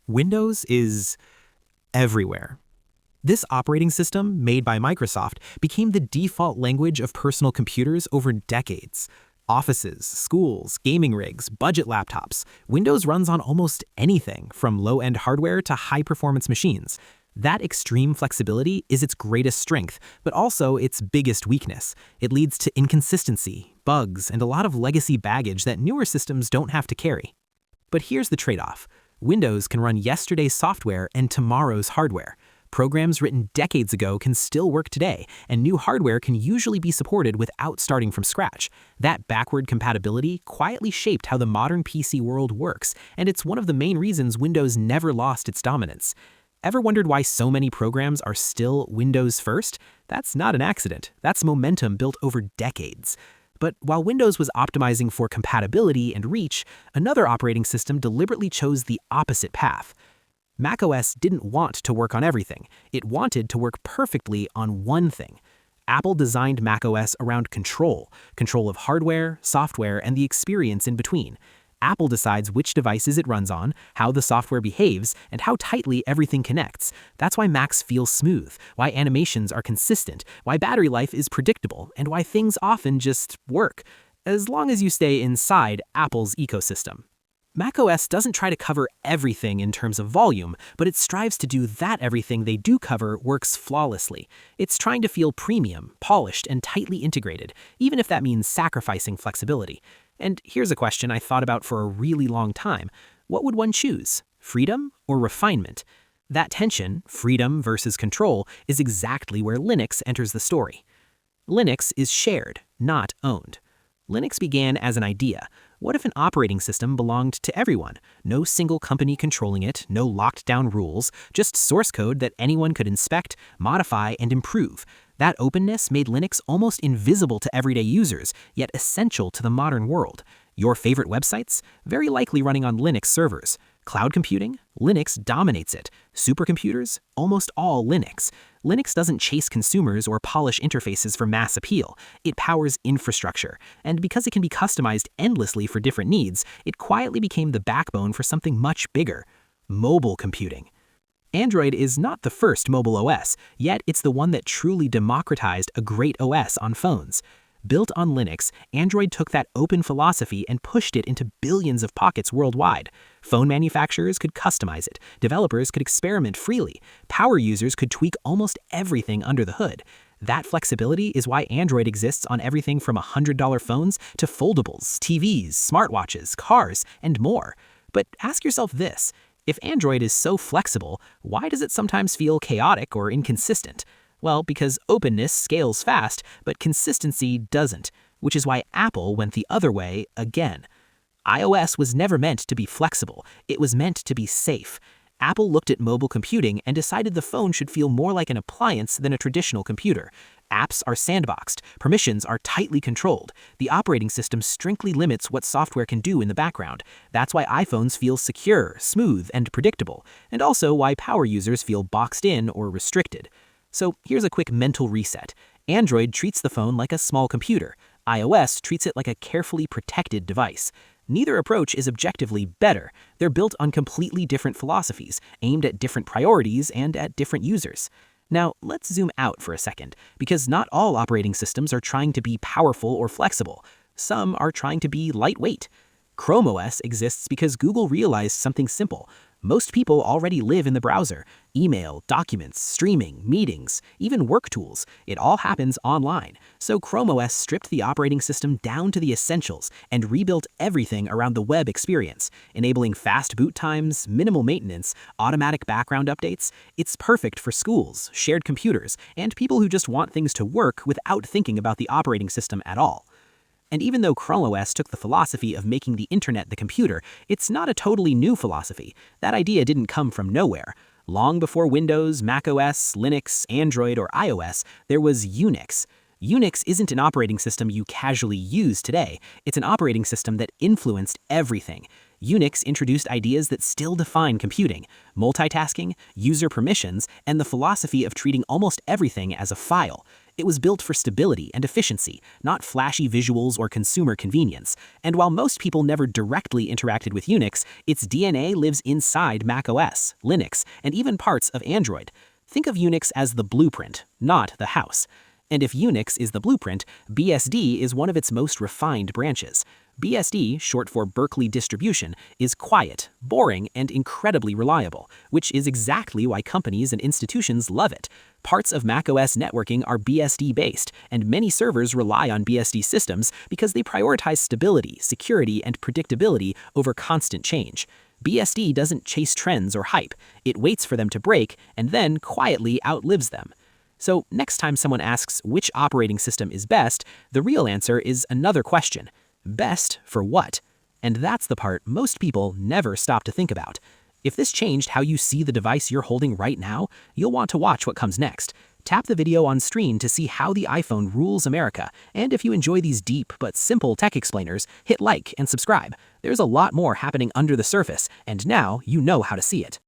Windows is everywhere. This operating system, made by Microsoft, became the default language of personal computers over decades. Offices, schools, gaming rigs, budget laptops. Windows runs on almost anything, from low-end hardware to high-performance machines. That extreme flexibility is its greatest strength, but also its biggest weakness. It leads to inconsistency, bugs, and a lot of legacy baggage that newer systems don't have to carry. But here's the trade-off. Windows can run yesterday's software and tomorrow's hardware. Programs written decades ago can still work today, and new hardware can usually be supported without starting from scratch. That backward compatibility quietly shaped how the modern PC world works, and it's one of the main reasons Windows never lost its dominance. Ever wondered why so many programs are still Windows first? That's not an accident. That's momentum built over decades. But while Windows was optimizing for compatibility and reach, another operating system deliberately chose the opposite path. macOS didn't want to work on everything. It wanted to work perfectly on one thing. Apple designed macOS around control of hardware, software, and the experience in between. Apple decides which devices it runs on, how the software behaves, and how tightly everything connects. That's why Macs feel smooth, why animations are consistent, why battery life is predictable, and why things often just work, as long as you stay inside Apple's ecosystem. macOS doesn't try to cover everything in terms of volume, but it strives to do that everything they do cover works flawlessly. It's trying to feel premium, polished, and tightly integrated, even if that means sacrificing flexibility. And here's a question I thought about for a really long time. What would one choose? Freedom or refinement? That tension, freedom versus control, is exactly where Linux enters the story. Linux is shared, not owned. Linux began as an idea. What if an operating system belonged to everyone? No single company controlling it, no locked down rules, just source code that anyone could inspect, modify, and improve. That openness made Linux almost invisible to everyday users, yet essential to the modern world. Your favorite websites? Very likely running on Linux servers. Cloud computing? Linux dominates it. Supercomputers? Almost all Linux. Linux doesn't chase consumers or polish interfaces for mass appeal. It powers infrastructure. And because it can be customized endlessly for different needs, it quietly became the backbone for something much bigger: mobile computing. Android is not the first mobile OS, yet it's the one that truly democratized a great OS on phones. Built on Linux, Android took that open philosophy and pushed it into billions of pockets worldwide. Phone manufacturers could customize it, developers could experiment freely, power users could tweak almost everything under the hood. That flexibility is why Android exists on everything from $100 phones to foldables, TVs, smartwatches, cars, and more. But ask yourself this: if Android is so flexible, why does it sometimes feel chaotic or inconsistent? Well, because openness scales fast, but consistency doesn't, which is why Apple went the other way again. iOS was never meant to be flexible. It was meant to be safe. Apple looked at mobile computing and decided the phone should feel more like an appliance than a traditional computer. Apps are sandboxed, permissions are tightly controlled. The operating system strictly limits what software can do in the background. That's why iPhones feel secure, smooth, and predictable, and also why power users feel boxed in or restricted. So here's a quick mental reset. Android treats the phone like a small computer. iOS treats it like a carefully protected device. Neither approach is objectively better. They're built on completely different philosophies, aimed at different priorities and at different users. Now, let's zoom out for a second, because not all operating systems are trying to be powerful or flexible. Some are trying to be lightweight. ChromeOS exists because Google realized something simple. Most people already live in the browser. Email, documents, streaming, meetings, even work tools. It all happens online. So ChromeOS stripped the operating system down to the essentials and rebuilt everything around the web experience, enabling fast boot times, minimal maintenance, automatic background updates. It's perfect for schools, shared computers, and people who just want things to work without thinking about the operating system at all. And even though ChromeOS took the philosophy of making the internet the computer, it's not a totally new philosophy. That idea didn't come from nowhere. Long before Windows, macOS, Linux, Android, or iOS, there was Unix. Unix isn't an operating system you casually use today. It's an operating system that influenced everything. Unix introduced ideas that still define computing: multitasking, user permissions, and the philosophy of treating almost everything as a file. It was built for stability and efficiency, not flashy visuals or consumer convenience. And while most people never directly interacted with Unix, its DNA lives inside macOS, Linux, and even parts of Android. Think of Unix as the blueprint, not the house. And if Unix is the blueprint, BSD is one of its most refined branches. BSD, short for Berkeley Distribution, is quiet, boring, and incredibly reliable, which is exactly why companies and institutions love it. Parts of macOS networking are BSD-based, and many servers rely on BSD systems because they prioritize stability, security, and predictability over constant change. BSD doesn't chase trends or hype. It waits for them to break and then quietly outlives them. So next time someone asks which operating system is best, the real answer is another question. Best for what? And that's the part most people never stop to think about. If this changed how you see the device you're holding right now, you'll want to watch what comes next. Tap the video on screen to see how the iPhone rules America. And if you enjoy these deep but simple tech explainers, hit like and subscribe. There's a lot more happening under the surface, and now you know how to see it.